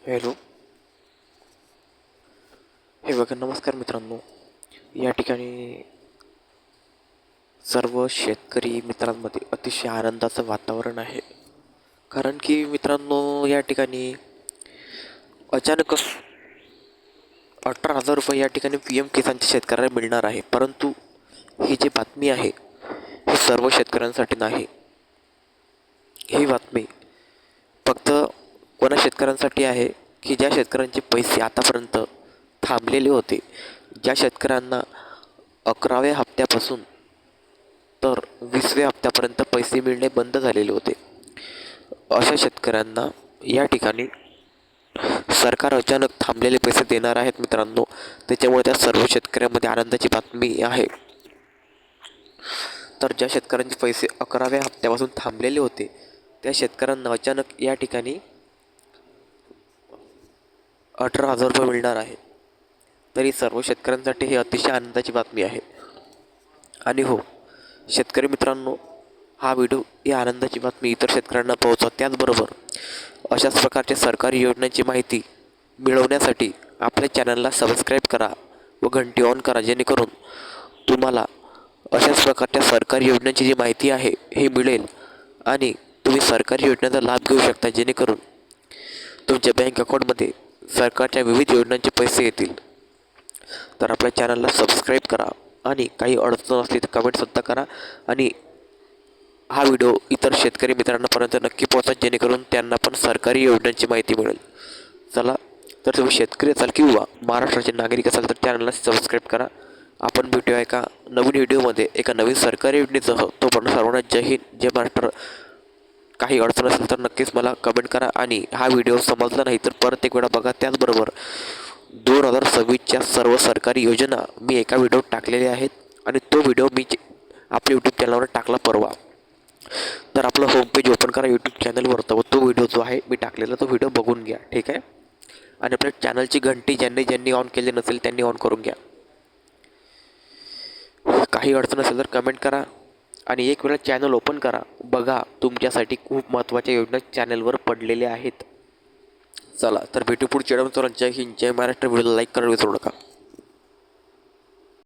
Hello. हे बघा, नमस्कार मित्रांनो. या ठिकाणी सर्व शेतकरी मित्रांमध्ये अतिशय आनंदाचं वातावरण आहे. कारण की मित्रांनो, या ठिकाणी अचानकच 18,000 रुपये या ठिकाणी पी एम किसानच्या शेतकऱ्याला मिळणार आहे. परंतु ही जी बातमी आहे ही सर्व शेतकऱ्यांसाठी नाही. ही बातमी फक्त कोणा शेतकऱ्यांसाठी आहे की ज्या शेतकऱ्यांचे पैसे आतापर्यंत थांबलेले होते, ज्या शेतकऱ्यांना 11व्या हप्त्यापासून तर 20व्या हप्त्यापर्यंत पैसे मिळणे बंद झालेले होते, अशा शेतकऱ्यांना या ठिकाणी सरकार अचानक थांबलेले पैसे देणार आहेत मित्रांनो. त्याच्यामुळे त्या सर्व शेतकऱ्यांमध्ये आनंदाची बातमी आहे. तर ज्या शेतकऱ्यांचे पैसे 11व्या हप्त्यापासून थांबलेले होते त्या शेतकऱ्यांना अचानक या ठिकाणी 18,000 रुपये मिळणार आहे. तरी सर्व शेतकऱ्यांसाठी ही अतिशय आनंदाची बातमी आहे. आणि हो शेतकरी मित्रांनो, हा व्हिडिओ ही आनंदाची बातमी इतर शेतकऱ्यांना पोहोचवा. त्याचबरोबर अशाच प्रकारच्या सरकारी योजनांची माहिती मिळवण्यासाठी आपल्या चॅनलला सबस्क्राईब करा व घंटी ऑन करा, जेणेकरून तुम्हाला अशाच प्रकारच्या सरकारी योजनांची जी माहिती आहे हे मिळेल आणि तुम्ही सरकारी योजनेचा लाभ घेऊ शकता, जेणेकरून तुमच्या बँक अकाउंटमध्ये सरकारच्या विविध योजनांचे पैसे येतील. तर आपल्या चॅनलला सबस्क्राईब करा आणि काही अडचण असली तर कमेंटसुद्धा करा. आणि हा व्हिडिओ इतर शेतकरी मित्रांपर्यंत नक्की पोहोचा, जेणेकरून त्यांना पण सरकारी योजनांची माहिती मिळेल. चला, तर तुम्ही शेतकरी असाल किंवा महाराष्ट्राचे नागरिक असाल तर चॅनलला सबस्क्राईब करा. आपण भेटूया एका नवीन व्हिडिओमध्ये एका नवीन सरकारी योजनेसह. तोपर्यंत सर्वांना जय हिंद, जय महाराष्ट्र. काही अडचण असेल तर नक्कीच मला कमेंट करा आणि हा व्हिडिओ समजला नाही तर परत एक वेळा बघा. त्याचबरोबर 2026च्या सर्व सरकारी योजना मी एका व्हिडिओत टाकलेल्या आहेत आणि तो व्हिडिओ मी आपल्या यूट्यूब चॅनलवर टाकला परवा. तर आपलं होम पेज ओपन करा यूट्यूब चॅनलवर, तर तो व्हिडिओ जो आहे मी टाकलेला तो व्हिडिओ बघून घ्या, ठीक आहे. आणि आपल्या चॅनलची घंटी ज्यांनी ऑन केली नसेल त्यांनी ऑन करून घ्या. काही अडचण असेल तर कमेंट करा आणि एक वेळा चॅनल ओपन करा, बघा. तुमच्यासाठी खूप महत्त्वाच्या योजना चॅनलवर पडलेल्या आहेत. चला, तर भेटू पुढच्या व्हिडिओमध्ये. जय हिंद, जय महाराष्ट्र. व्हिडिओला लाईक करायला विसरू नका.